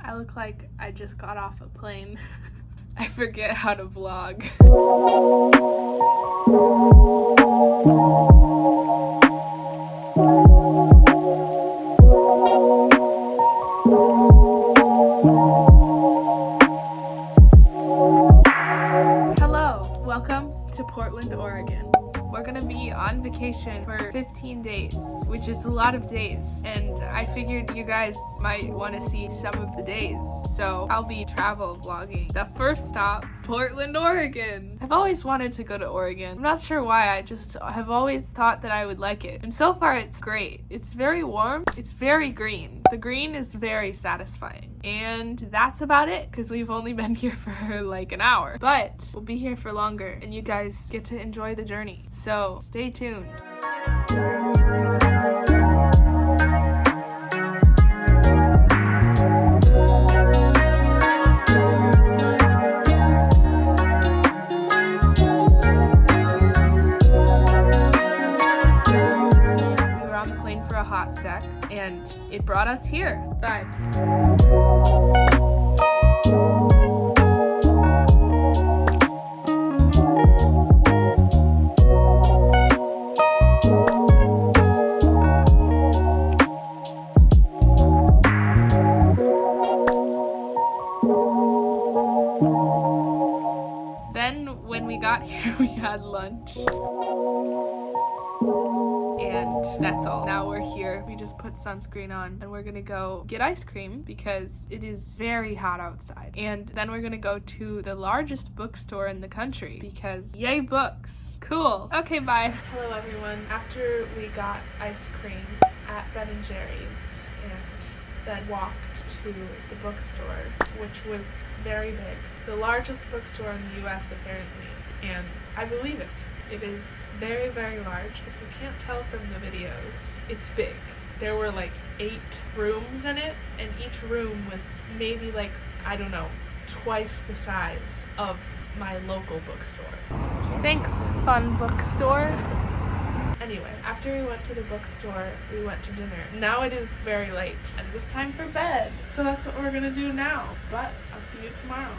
I look like I just got off a plane. I forget how to vlog. Hello, welcome to Portland, Oregon. We're gonna be on vacation for 15 days, which is a lot of days, and I figured you guys might want to see some of the days, so I'll be travel vlogging. The first stop, Portland, Oregon. I've always wanted to go to Oregon. I'm not sure why, I just have always thought that I would like it, and so far it's great. It's very warm, it's very green. The green is very satisfying, and that's about it, because we've only been here for like an hour, but we'll be here for longer, and you guys get to enjoy the journey. So stay tuned. We were on the plane for a hot sec, and it brought us here. Vibes. When we got here, we had lunch, and that's all. Now we're here. We just put sunscreen on, and we're gonna go get ice cream because it is very hot outside. And then we're gonna go to the largest bookstore in the country because yay books. Cool. Okay, bye. Hello everyone. After we got ice cream at Ben & Jerry's and then walked to the bookstore, which was very big. The largest bookstore in the US apparently, and I believe it. It is very, very large. If you can't tell from the videos, it's big. There were like 8 rooms in it, and each room was maybe like, I don't know, twice the size of my local bookstore. Thanks, fun bookstore. Anyway, after we went to the bookstore, we went to dinner. Now it is very late, and it is time for bed. So that's what we're gonna do now, but I'll see you tomorrow.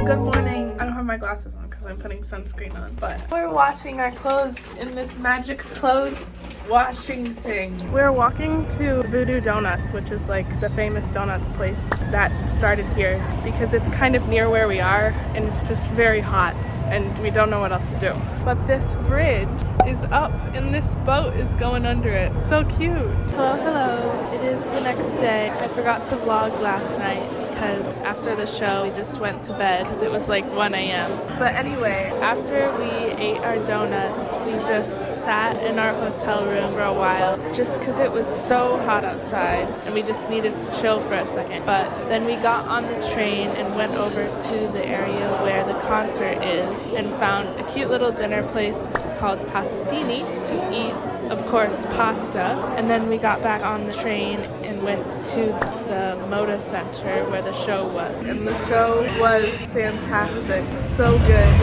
Good morning. I don't have my glasses on because I'm putting sunscreen on, but we're washing our clothes in this magic clothes washing thing. We're walking to Voodoo Donuts, which is like the famous donuts place that started here because it's kind of near where we are, and it's just very hot and we don't know what else to do. But this bridge is up and this boat is going under it. So cute. Hello, hello. It is the next day. I forgot to vlog last night because after the show we just went to bed because it was like 1 a.m. But anyway, after we ate our donuts, we just sat in our hotel room for a while just because it was so hot outside and we just needed to chill for a second. But then we got on the train and went over to the area where the concert is and found a cute little dinner place called Pastini to eat, of course, pasta. And then we got back on the train and went to the Moda Center where the show was. And the show was fantastic. So good.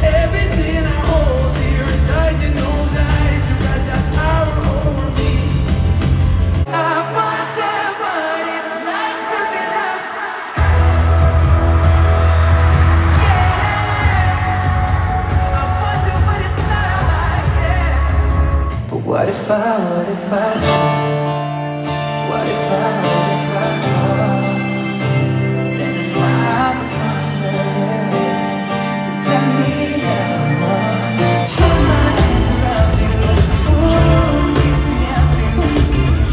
Everything I hold dear inside in those eyes. You got that power over me. I wonder what it's like to be loved. Yeah. I wonder what it's like, yeah. But what if I fall? What if I fall? Then I'm not across there. Just let me know. Put my hands around you. Ooh, teach me how to.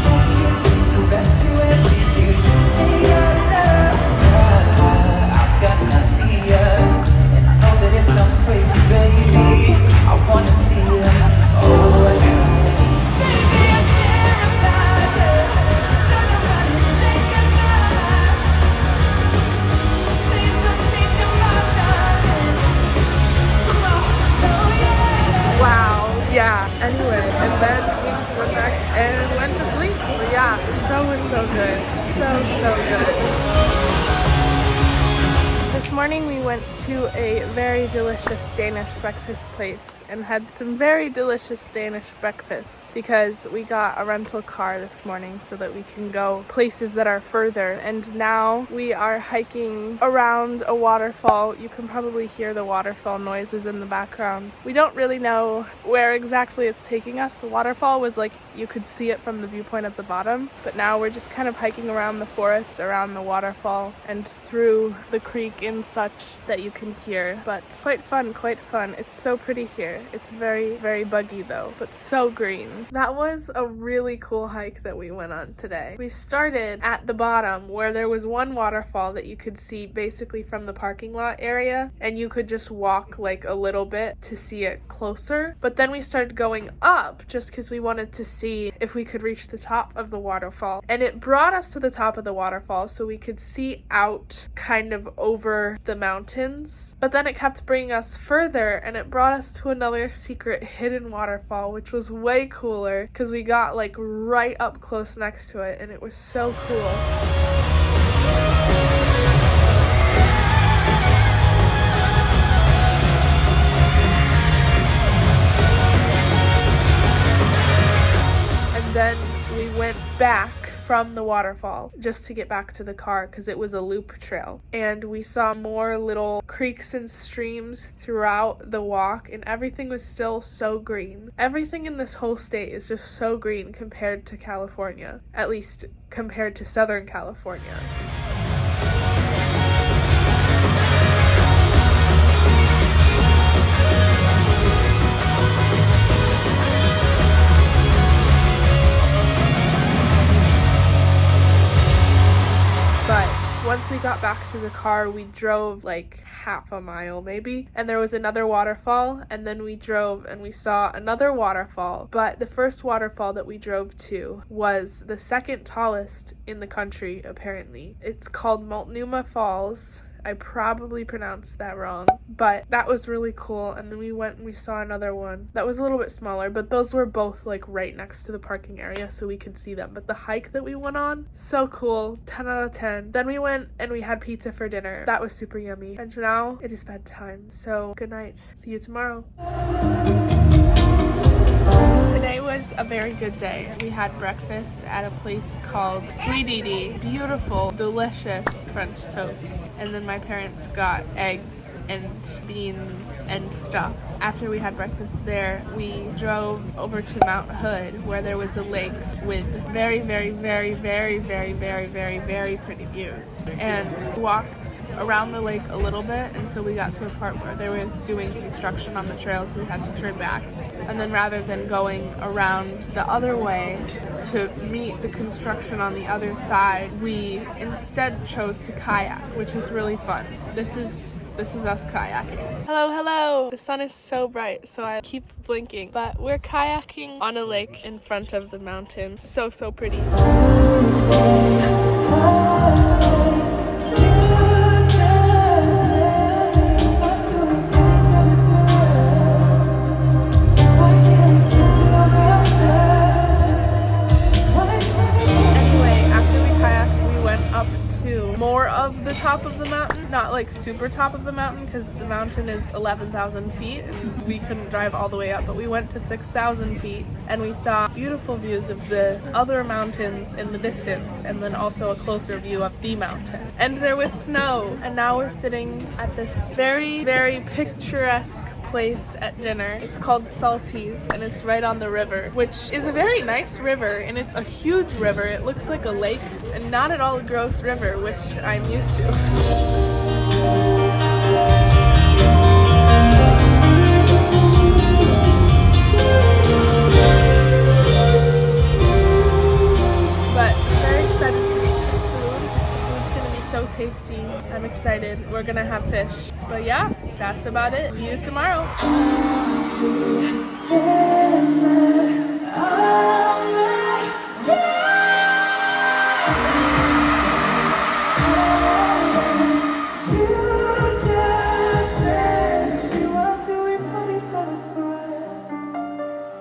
Touch you, taste the best you ever please you. Teach me your love. I've got an idea, and I know that it sounds crazy, baby. I wanna see you. Oh, I got. Yeah, anyway, and then we just went back and went to sleep. But yeah, the show was so good. So good. This This morning we went to a very delicious Danish breakfast place and had some very delicious Danish breakfast because we got a rental car this morning so that we can go places that are further. And now we are hiking around a waterfall. You can probably hear the waterfall noises in the background. We don't really know where exactly it's taking us. The waterfall was like you could see it from the viewpoint at the bottom, but now we're just kind of hiking around the forest, around the waterfall, and through the creek and such that you can hear. But quite fun, quite fun. It's so pretty here. It's very, very buggy though, but so green. That was a really cool hike that we went on today. We started at the bottom where there was one waterfall that you could see basically from the parking lot area, and you could just walk like a little bit to see it closer. But then we started going up just because we wanted to see if we could reach the top of the waterfall. And it brought us to the top of the waterfall so we could see out kind of over the mountains. But then it kept bringing us further and it brought us to another secret hidden waterfall, which was way cooler because we got like right up close next to it and it was so cool. Then we went back from the waterfall just to get back to the car because it was a loop trail. And we saw more little creeks and streams throughout the walk and everything was still so green. Everything in this whole state is just so green compared to California, at least compared to Southern California. Once we got back to the car, we drove like half a mile maybe, and there was another waterfall, and then we drove and we saw another waterfall. But the first waterfall that we drove to was the second tallest in the country, apparently. It's called Multnomah Falls. I probably pronounced that wrong, but that was really cool. And then we went and we saw another one that was a little bit smaller, but those were both like right next to the parking area so we could see them. But the hike that we went on, so cool, 10 out of 10. Then we went and we had pizza for dinner. That was super yummy. And now it is bedtime, so good night. See you tomorrow. Today was a very good day. We had breakfast at a place called Sweet Edie. Beautiful, delicious French toast. And then my parents got eggs and beans and stuff. After we had breakfast there, we drove over to Mount Hood where there was a lake with very, very, very, very, very, very, very, very pretty views. And walked around the lake a little bit until we got to a part where they were doing construction on the trail, so we had to turn back. And then rather than going around the other way to meet the construction on the other side, we instead chose to kayak, which was really fun. This is us kayaking. Hello. The sun is so bright, so I keep blinking. But we're kayaking on a lake in front of the mountain. So pretty. More of the top of the mountain, not like super top of the mountain because the mountain is 11,000 feet and we couldn't drive all the way up, but we went to 6,000 feet and we saw beautiful views of the other mountains in the distance and then also a closer view of the mountain. And there was snow, and now we're sitting at this very, very picturesque place at dinner. It's called Salties and it's right on the river, which is a very nice river, and it's a huge river. It looks like a lake and not at all a gross river, which I'm used to. But I'm very excited to eat some food. The food's gonna be so tasty. I'm excited. We're gonna have fish. But yeah, that's about it. See you tomorrow.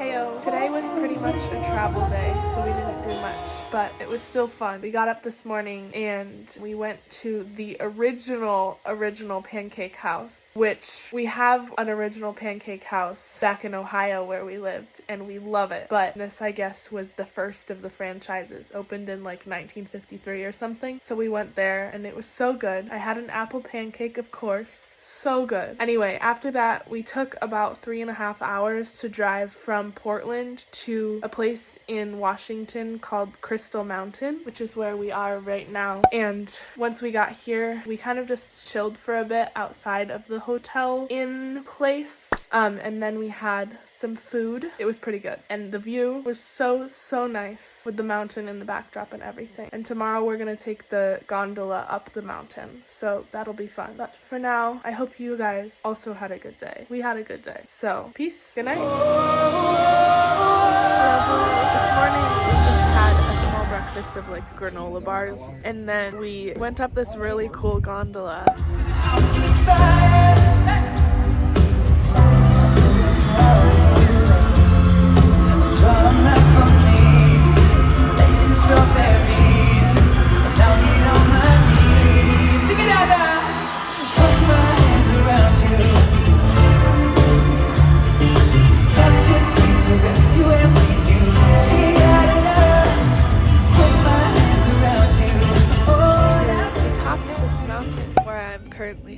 Heyo. Today was pretty much a travel day, so we didn't do much. but it was still fun. We got up this morning and we went to the original pancake house, which we have an original pancake house back in Ohio where we lived, and we love it. But this, I guess, was the first of the franchises, opened in like 1953 or something. So we went there and it was so good. I had an apple pancake, of course. So good. Anyway, after that, we took about 3.5 hours to drive from Portland to a place in Washington called Crystal Mountain, which is where we are right now. And once we got here, we kind of just chilled for a bit outside of the hotel in place. And then we had some food. It was pretty good. And the view was so nice with the mountain in the backdrop and everything. And tomorrow we're gonna take the gondola up the mountain. So that'll be fun. But for now, I hope you guys also had a good day. We had a good day. So peace. Good night. This morning we just had a small breakfast of like granola bars. And then we went up this really cool gondola.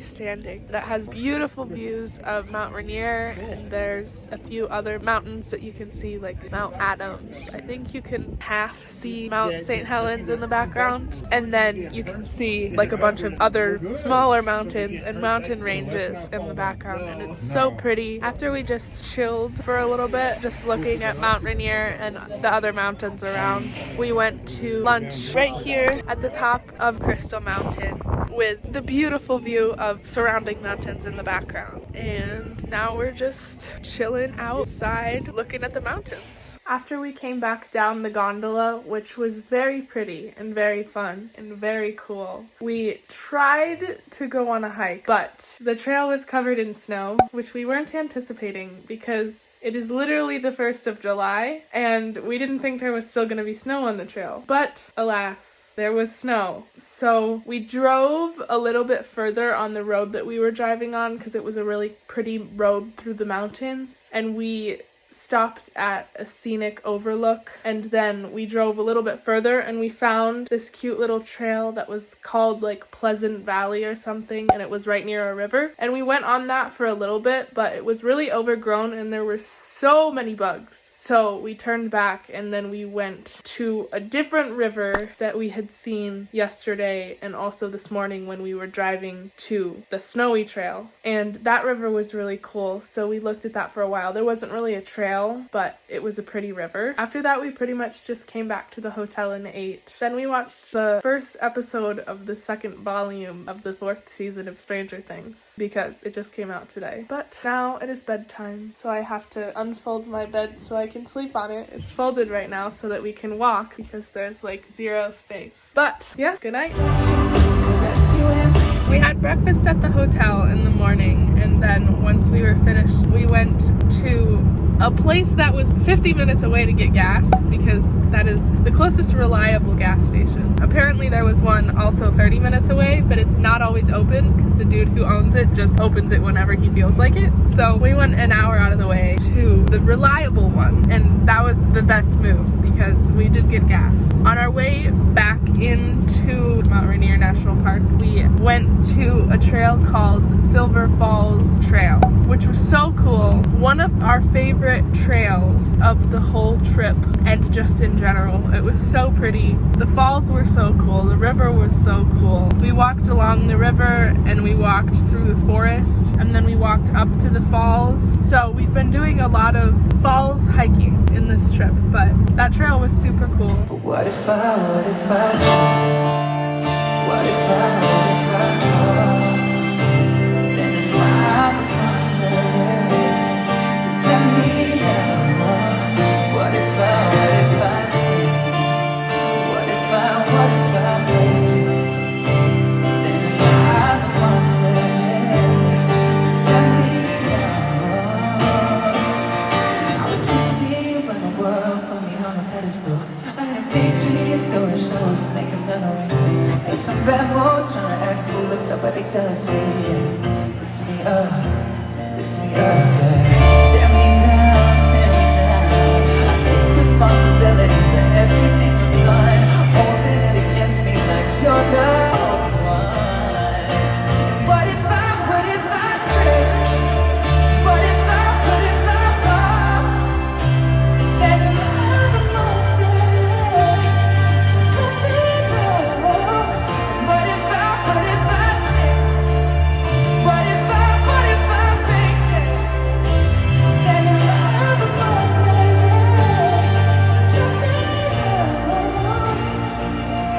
Standing that has beautiful views of Mount Rainier, and there's a few other mountains that you can see, like Mount Adams. I think you can half see Mount St. Helens in the background, and then you can see like a bunch of other smaller mountains and mountain ranges in the background, and it's so pretty. After we just chilled for a little bit, just looking at Mount Rainier and the other mountains around, we went to lunch right here at the top of Crystal Mountain with the beautiful view of surrounding mountains in the background. And now we're just chilling outside looking at the mountains. After we came back down the gondola, which was very pretty and very fun and very cool, we tried to go on a hike, but the trail was covered in snow, which we weren't anticipating because it is literally the 1st of July and we didn't think there was still going to be snow on the trail. But alas, there was snow. So we drove a little bit further on the road that we were driving on because it was a really pretty road through the mountains, and we stopped at a scenic overlook, and then we drove a little bit further and we found this cute little trail that was called like Pleasant Valley or something, and it was right near a river, and we went on that for a little bit, but it was really overgrown and there were so many bugs. So we turned back and then we went to a different river that we had seen yesterday and also this morning when we were driving to the snowy trail, and that river was really cool. So we looked at that for a while. There wasn't really a trail, but it was a pretty river. After that, we pretty much just came back to the hotel and ate. Then we watched the first episode of the second volume of the 4th season of Stranger Things because it just came out today. But now it is bedtime, so I have to unfold my bed so I can sleep on it. It's folded right now so that we can walk because there's like zero space. But yeah, good night. We had breakfast at the hotel in the morning, and then once we were finished, we went to a place that was 50 minutes away to get gas because that is the closest reliable gas station. Apparently there was one also 30 minutes away, but it's not always open because the dude who owns it just opens it whenever he feels like it. So we went an hour out of the way to the reliable one, and that was the best move because we did get gas. On our way back into Mount Rainier National Park, we went to a trail called Silver Falls Trail, which was so cool. One of our favorite trails of the whole trip and just in general. It was so pretty. The falls were so cool. The river was so cool. We walked along the river and we walked through the forest and then we walked up to the falls. So we've been doing a lot of falls hiking in this trip, but that trail was super cool. What if I fall? Then am I the monster? Just let me know. What if I sin? What if I break you? Then am I the monster? Just let me know. I was 15 when the world put me on a pedestal. I had big dreams. shows and making memories. Make some bad moves, trying to act cool if somebody jealousy. Lift me up, yeah. Tear me down, I take responsibility for everything I've done, holding it against me like you're the only one. And what if I trip? What if I fall? Then I'm a monster. Just let me know. And what if I sin? What if I break it? Then I'm a monster. Just let me know.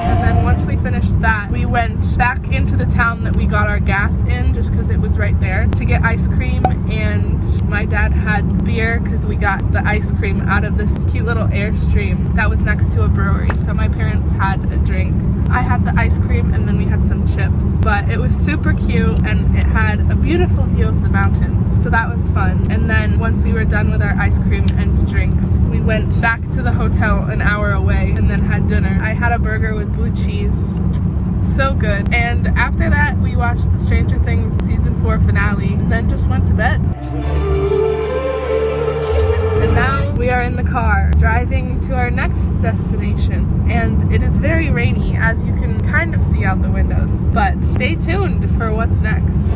And then once we finished that, we went back into the town that we got our gas in, just because it was right there, to get ice cream. And my dad had beer because we got the ice cream out of this cute little Airstream that was next to a brewery. So my parents had a drink. I had the ice cream and then we had some chips. But it was super cute and it had a beautiful view of the mountains. So that was fun. And then once we were done with our ice cream and drinks, we went back to the hotel an hour away and then had dinner. I had a burger with blue cheese. So good. And after that, we watched the Stranger Things season 4 finale and then just went to bed. And now we are in the car driving to our next destination, and it is very rainy, as you can kind of see out the windows, but stay tuned for what's next.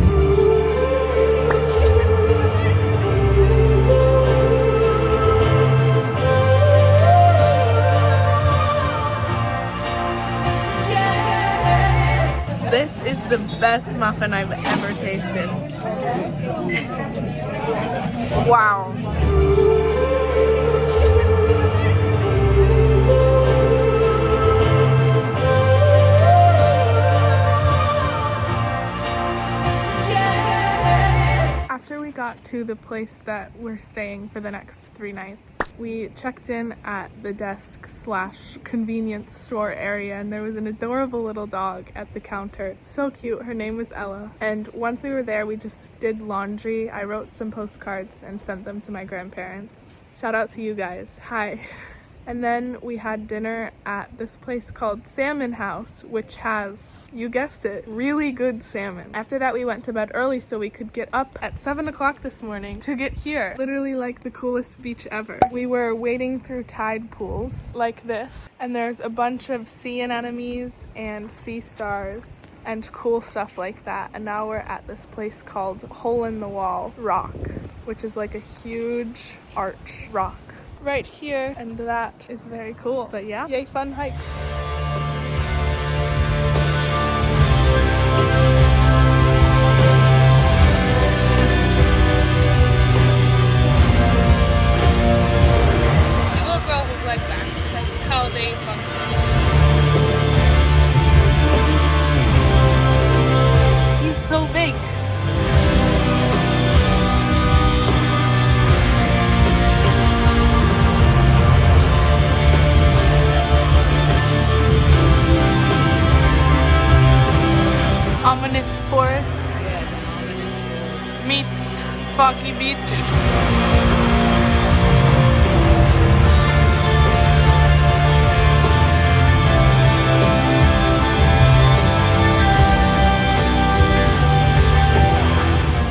This is the best muffin I've ever tasted. Wow. After we got to the place that we're staying for the next 3 nights, we checked in at the desk/convenience store area, and there was an adorable little dog at the counter. So cute. Her name was Ella. And once we were there, we just did laundry. I wrote some postcards and sent them to my grandparents. Shout out to you guys. Hi. And then we had dinner at this place called Salmon House, which has, you guessed it, really good salmon. After that, we went to bed early so we could get up at 7 o'clock this morning to get here. Literally like the coolest beach ever. We were wading through tide pools like this, and there's a bunch of sea anemones and sea stars and cool stuff like that. And now we're at this place called Hole in the Wall Rock, which is like a huge arch rock right here, and that is very cool. But yeah, yay, fun hike. The little girl who's like that. That's how they function. He's so big. Ominous forest meets foggy beach.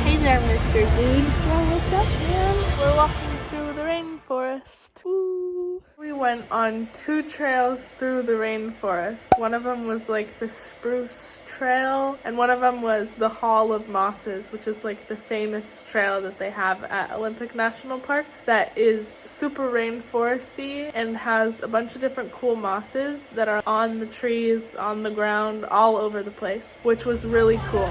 Hey there, Mr. Dude. Well, what's up, man? We're walking through the rainforest. Woo! We went on 2 trails through the rainforest. One of them was like the Spruce Trail, and one of them was the Hall of Mosses, which is like the famous trail that they have at Olympic National Park that is super rainforesty and has a bunch of different cool mosses that are on the trees, on the ground, all over the place, which was really cool.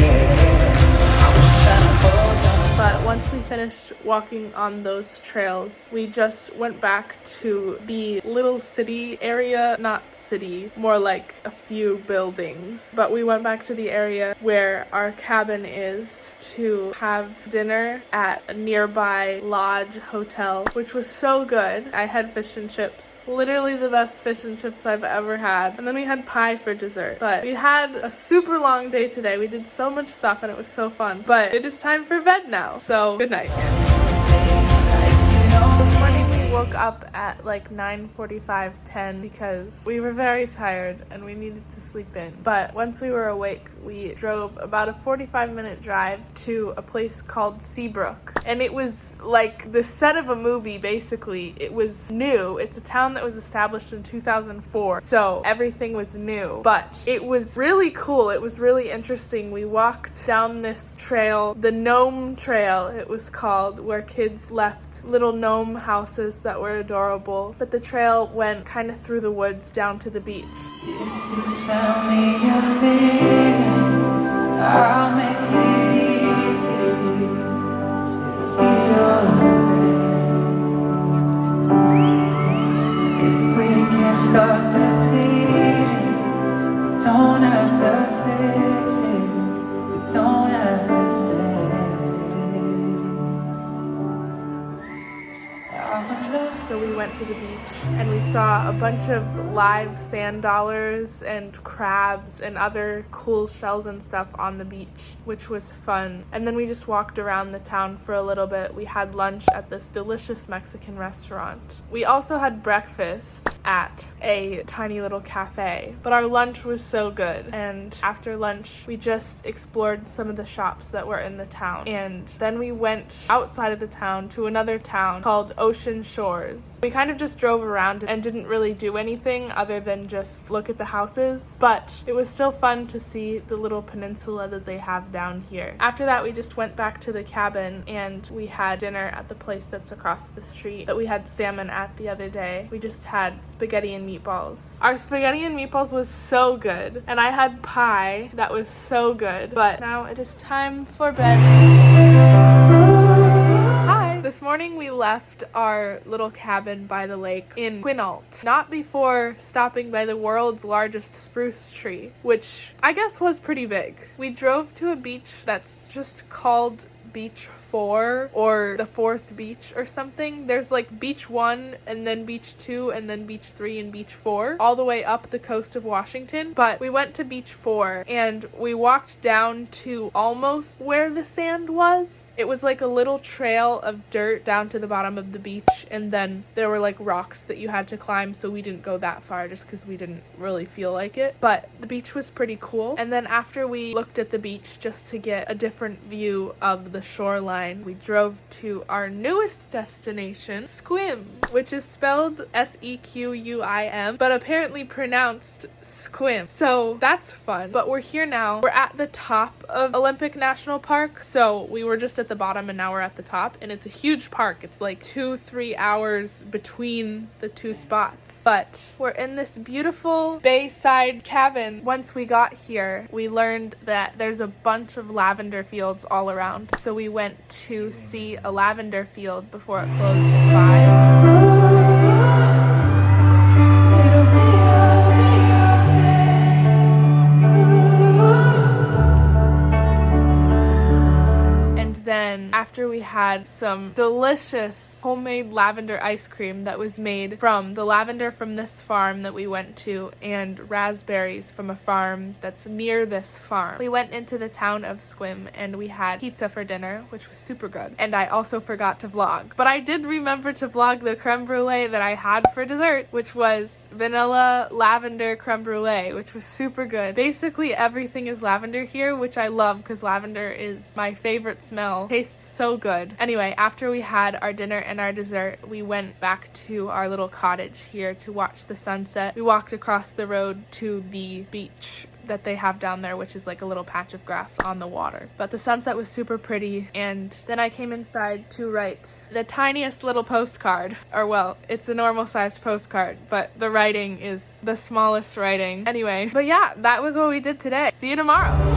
Yeah. walking on those trails, we just went back to the little city area, not city, more like a few buildings. But we went back to the area where our cabin is to have dinner at a nearby lodge hotel, which was so good. I had fish and chips, literally the best fish and chips I've ever had. And then we had pie for dessert. But we had a super long day today. We did so much stuff and it was so fun. But it is time for bed now. So good night. This morning we woke up at like 9:45, 10 because we were very tired and we needed to sleep in. But once we were awake, we drove about a 45-minute drive to a place called Seabrook. And it was like the set of a movie, basically. It was new. It's a town that was established in 2004. So everything was new. But it was really cool. It was really interesting. We walked down this trail, the Gnome Trail it was called, where kids left little gnome houses that were adorable. But the trail went kind of through the woods down to the beach. If you tell me you're leaving, I'll make it easy. It'll be okay. If we can't stop the bleeding, we don't have to fix it. We don't have to stay. So we went to the beach and we saw a bunch of live sand dollars and crabs and other cool shells and stuff on the beach, which was fun. And then we just walked around the town for a little bit. We had lunch at this delicious Mexican restaurant. We also had breakfast at a tiny little cafe, but our lunch was so good. And after lunch, we just explored some of the shops that were in the town. And then we went outside of the town to another town called Ocean Shores. We kind of just drove around and didn't really do anything other than just look at the houses, but it was still fun to see the little peninsula that they have down here. After that, we just went back to the cabin and we had dinner at the place that's across the street that we had salmon at the other day. We just had spaghetti and meatballs. Our spaghetti and meatballs was so good, and I had pie that was so good. But now it is time for bed. This morning we left our little cabin by the lake in Quinault, not before stopping by the world's largest spruce tree, which I guess was pretty big. We drove to a beach that's just called Beach 4 or the 4th beach or something. There's like Beach 1 and then Beach 2 and then Beach 3 and Beach 4 all the way up the coast of Washington. But we went to Beach 4 and we walked down to almost where the sand was. It was like a little trail of dirt down to the bottom of the beach, and then there were like rocks that you had to climb, so we didn't go that far just because we didn't really feel like it. But the beach was pretty cool. And then after we looked at the beach just to get a different view of the shoreline, we drove to our newest destination, Sequim, which is spelled Sequim, but apparently pronounced Squim. So that's fun. But we're here now. We're at the top of Olympic National Park. So we were just at the bottom and now we're at the top, and it's a huge park. It's like 2-3 hours between the two spots. But we're in this beautiful bayside cabin. Once we got here, we learned that there's a bunch of lavender fields all around. So we went to see a lavender field before it closed at 5. Then after we had some delicious homemade lavender ice cream that was made from the lavender from this farm that we went to and raspberries from a farm that's near this farm, we went into the town of Sequim and we had pizza for dinner, which was super good. And I also forgot to vlog, but I did remember to vlog the creme brulee that I had for dessert, which was vanilla lavender creme brulee, which was super good. Basically everything is lavender here, which I love because lavender is my favorite smell. Tastes so good. Anyway, after we had our dinner and our dessert, we went back to our little cottage here to watch the sunset. We walked across the road to the beach that they have down there, which is like a little patch of grass on the water. But the sunset was super pretty, and then I came inside to write the tiniest little postcard. Or well, it's a normal sized postcard, but the writing is the smallest writing. Anyway, but yeah, that was what we did today. See you tomorrow.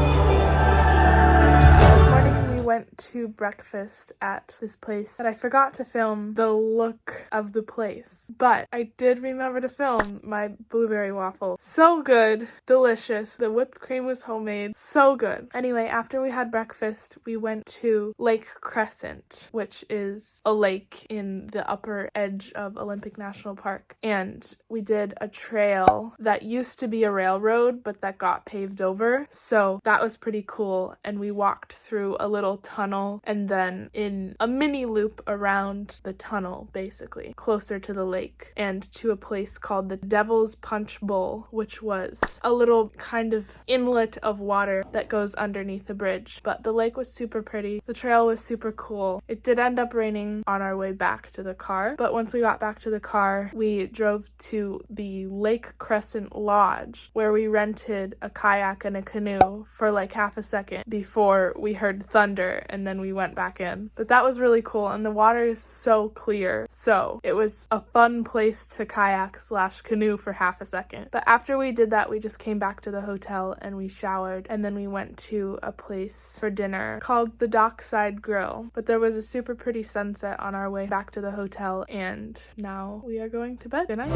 went to breakfast at this place, and I forgot to film the look of the place, but I did remember to film my blueberry waffle. So good, delicious. The whipped cream was homemade, so good. Anyway, after we had breakfast, we went to Lake Crescent, which is a lake in the upper edge of Olympic National Park, and we did a trail that used to be a railroad, but that got paved over, so that was pretty cool. And we walked through a little tunnel and then in a mini loop around the tunnel, basically, closer to the lake, and to a place called the Devil's Punch Bowl, which was a little kind of inlet of water that goes underneath the bridge. But the lake was super pretty. The trail was super cool. It did end up raining on our way back to the car, but once we got back to the car, we drove to the Lake Crescent Lodge, where we rented a kayak and a canoe for like half a second before we heard thunder, and then we went back in. But that was really cool, and the water is so clear, so it was a fun place to kayak / canoe for half a second. But after we did that, we just came back to the hotel and we showered, and then we went to a place for dinner called the Dockside Grill. But there was a super pretty sunset on our way back to the hotel, and now we are going to bed. Good night.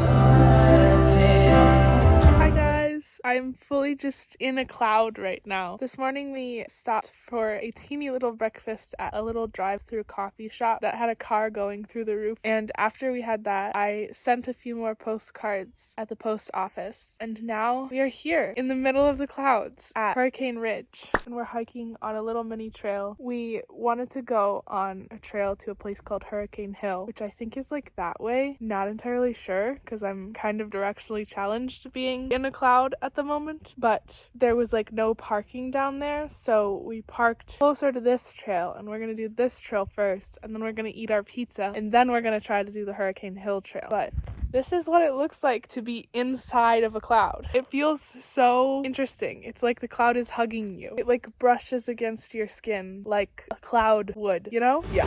Hi guys, I'm fully just in a cloud right now. This morning we stopped for a teeny little breakfast at a little drive-through coffee shop that had a car going through the roof, and after we had that, I sent a few more postcards at the post office, and now we are here in the middle of the clouds at Hurricane Ridge, and we're hiking on a little mini trail. We wanted to go on a trail to a place called Hurricane Hill, which I think is like that way. Not entirely sure because I'm kind of directionally challenged being in a cloud at the moment, but there was like no parking down there, so we parked closer to this trail, and we're gonna do this trail first, and then we're gonna eat our pizza, and then we're gonna try to do the Hurricane Hill trail. But this is what it looks like to be inside of a cloud. It feels so interesting. It's like the cloud is hugging you. It like brushes against your skin like a cloud would, you know? Yeah.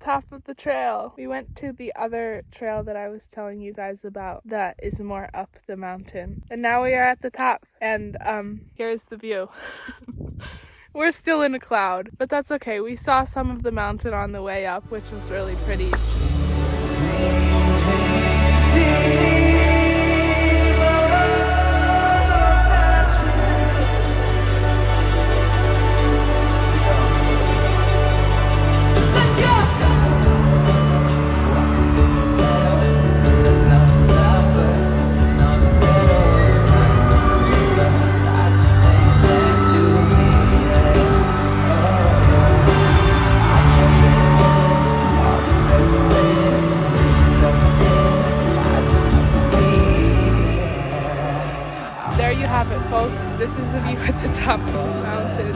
Top of the trail. We went to the other trail that I was telling you guys about that is more up the mountain, and now we are at the top, and here's the view. We're still in a cloud, but that's okay. We saw some of the mountain on the way up, which was really pretty. Folks, this is the view at the top of the mountain.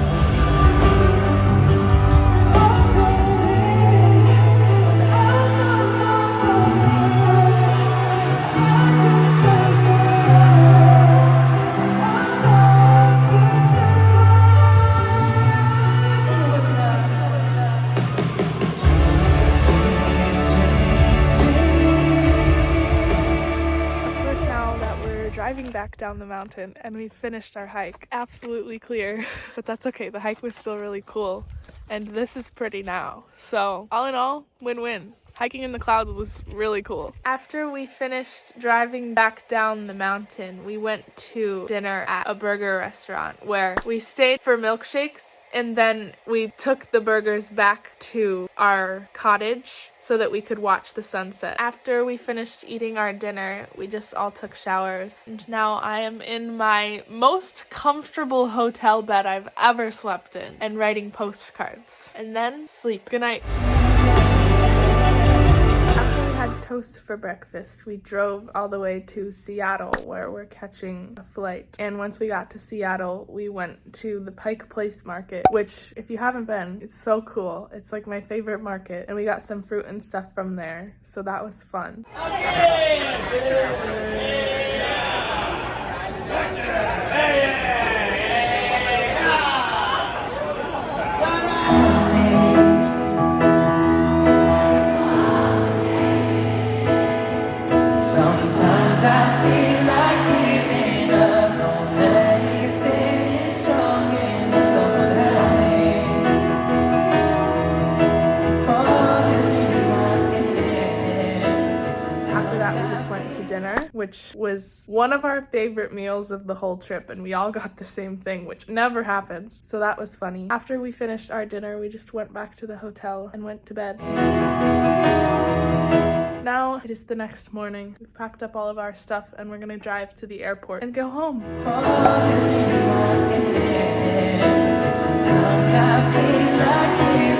Driving back down the mountain, and we finished our hike. Absolutely clear, but that's okay. The hike was still really cool, and this is pretty now. So all in all, win-win. Hiking in the clouds was really cool. After we finished driving back down the mountain, we went to dinner at a burger restaurant where we stayed for milkshakes and then we took the burgers back to our cottage so that we could watch the sunset. After we finished eating our dinner, we just all took showers. And now I am in my most comfortable hotel bed I've ever slept in and writing postcards. And then sleep. Good night. After we had toast for breakfast, we drove all the way to Seattle where we're catching a flight. And once we got to Seattle, we went to the Pike Place Market, which if you haven't been, it's so cool. It's like my favorite market. And we got some fruit and stuff from there. So that was fun. Sometimes I feel like giving up. Nobody said it's strong enough. Someone help me. After that, we just went to dinner, which was one of our favorite meals of the whole trip, and we all got the same thing, which never happens. So that was funny. After we finished our dinner, we just went back to the hotel and went to bed. Now it is the next morning. We've packed up all of our stuff and we're gonna drive to the airport and go home. Sometimes I feel like